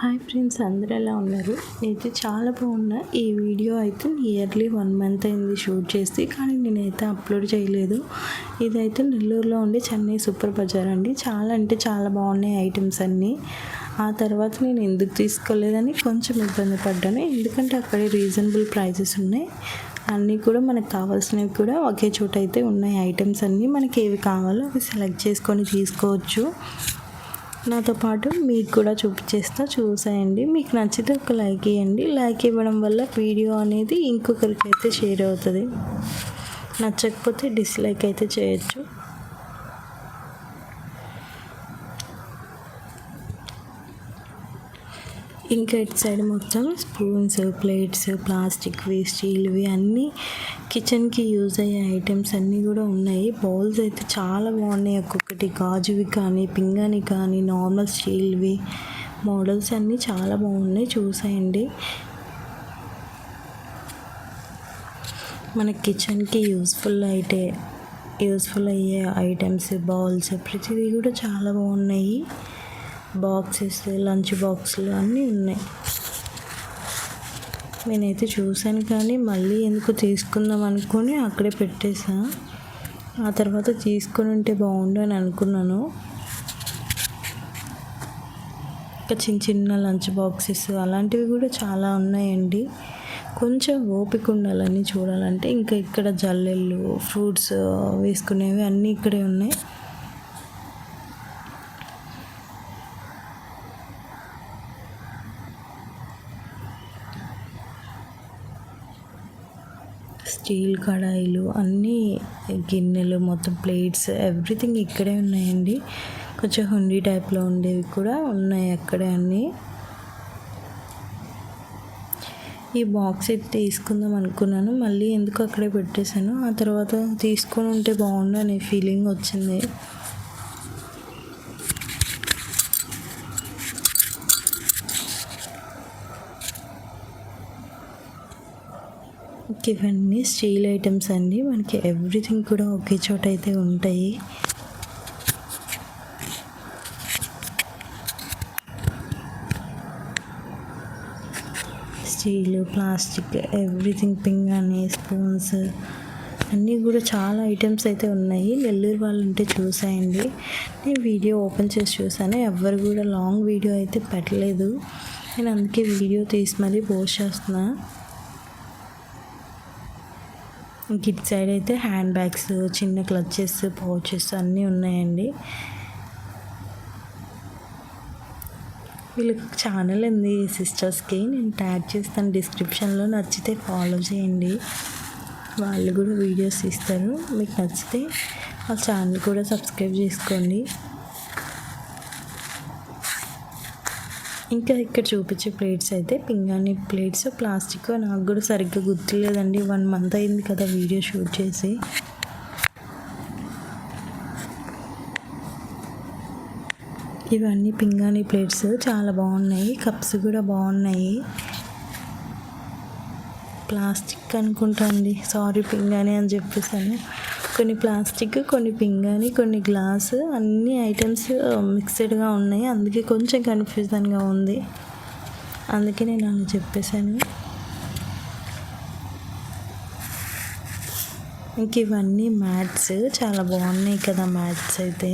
Hi friends, అందరూ ఎలా ఉన్నారు? నేనైతే చాలా బాగున్నా. ఈ వీడియో అయితే నియర్లీ 1 మంత్ అయింది షూట్ చేసి, కానీ నేనైతే అప్లోడ్ చేయలేదు. ఇదైతే నెల్లూరులో ఉండే చెన్నై సూపర్ బజార్ అండి. చాలా అంటే చాలా బాగున్నాయి ఐటమ్స్ అన్నీ. ఆ తర్వాత నేను ఎందుకు తీసుకోలేదని కొంచెం ఇబ్బంది పడ్డాను, ఎందుకంటే అక్కడే రీజనబుల్ ప్రైజెస్ ఉన్నాయి. అన్నీ కూడా మనకు కావాల్సినవి కూడా ఒకే చోట అయితే ఉన్నాయి. ఐటమ్స్ అన్నీ మనకి ఏవి కావాలో అవి సెలెక్ట్ చేసుకొని తీసుకోవచ్చు. నాతో పాటు మీకు కూడా చూసేయండి. మీకు నచ్చితే ఒక లైక్ ఇవ్వండి. లైక్ ఇవ్వడం వల్ల వీడియో అనేది ఇంకొకరికి అయితే షేర్ అవుతుంది. నచ్చకపోతే డిస్లైక్ అయితే చేయొచ్చు. ఇంకా ఇటు సైడ్ మొత్తం స్పూన్స్, ప్లేట్స్, ప్లాస్టిక్వి, స్టీల్వి అన్నీ కిచెన్కి యూజ్ అయ్యే ఐటమ్స్ అన్నీ కూడా ఉన్నాయి. బౌల్స్ అయితే చాలా బాగున్నాయి. ఒక్కొక్కటి గాజువి కానీ, పింగాణి కానీ, నార్మల్ స్టీల్వి మోడల్స్ అన్నీ చాలా బాగున్నాయి. చూసేయండి. మన కిచెన్కి యూస్ఫుల్ అయ్యే ఐటమ్స్, బౌల్స్ ప్రతిదీ కూడా చాలా బాగున్నాయి. బాక్సెస్, లంచ్ బాక్సులు అన్నీ ఉన్నాయి. నేనైతే చూశాను, కానీ మళ్ళీ ఎందుకు తీసుకుందాం అనుకొని అక్కడే పెట్టేసా. ఆ తర్వాత తీసుకొని ఉంటే బాగుండు అని అనుకున్నాను. ఇంకా చిన్న లంచ్ బాక్సెస్ అలాంటివి కూడా చాలా ఉన్నాయండి. కొంచెం ఓపిక ఉండాలని చూడాలంటే. ఇంకా ఇక్కడ జల్లెళ్ళు, ఫ్రూట్స్ వేసుకునేవి అన్నీ ఇక్కడే ఉన్నాయి. స్టీల్ కడాయిలు, అన్నీ గిన్నెలు, మొత్తం ప్లేట్స్, ఎవ్రీథింగ్ ఇక్కడే ఉన్నాయండి. కొంచెం హుండీ టైప్లో ఉండేవి కూడా ఉన్నాయి అక్కడే అన్నీ. ఈ బాక్స్ అయితే తీసుకుందాం అనుకున్నాను, మళ్ళీ ఎందుకు అక్కడే పెట్టేశాను. ఆ తర్వాత తీసుకొని ఉంటే బాగుండు అనే ఫీలింగ్ వచ్చింది. ఇవన్నీ స్టీల్ ఐటమ్స్ అండి. మనకి ఎవ్రీథింగ్ కూడా ఒకే చోట అయితే ఉంటాయి. స్టీల్, ప్లాస్టిక్, ఎవ్రీథింగ్, పింగాణి, స్పూన్స్ అన్నీ కూడా చాలా ఐటమ్స్ అయితే ఉన్నాయి. నెల్లూరు వాళ్ళు ఉంటే చూసేయండి. నేను వీడియో ఓపెన్ చేసి చూసాను, ఎవ్వరు కూడా లాంగ్ వీడియో అయితే పెట్టలేదు. నేను అందుకే వీడియో తీసి మరీ పోస్ట్ చేస్తున్నా. కిడ్ సైడ్ అయితే హ్యాండ్ బ్యాగ్స్, చిన్న క్లచెస్, పౌచెస్ అన్నీ ఉన్నాయండి. వీళ్ళకి ఛానల్ ఉంది సిస్టర్స్కి, నేను ట్యాగ్ చేస్తాను డిస్క్రిప్షన్లో. నచ్చితే ఫాలో చేయండి. వాళ్ళు కూడా వీడియోస్ ఇస్తారు. మీకు నచ్చితే ఆ ఛానల్ కూడా సబ్స్క్రైబ్ చేసుకోండి. ఇంకా ఇక్కడ చూపించే ప్లేట్స్ అయితే పింగాణి ప్లేట్స్, ప్లాస్టిక్. నాకు కూడా సరిగ్గా గుర్తులేదండి, 1 మంత్ అయింది కదా వీడియో షూట్ చేసి. ఇవన్నీ పింగాణి ప్లేట్స్ చాలా బాగున్నాయి. కప్స్ కూడా బాగున్నాయి. ప్లాస్టిక్ అనుకుంటా అండి, సారీ పింగాణి అని చెప్పేసాను. కొన్ని ప్లాస్టిక్, కొన్ని పింగాణి, కొన్ని గ్లాసు, అన్ని ఐటమ్స్ మిక్స్డ్గా ఉన్నాయి. అందుకే కొంచెం కన్ఫ్యూజన్గా ఉంది, అందుకే నేను అలా చెప్పేశాను. ఇంక ఇవన్నీ మ్యాట్స్ చాలా బాగున్నాయి కదా మ్యాట్స్ అయితే.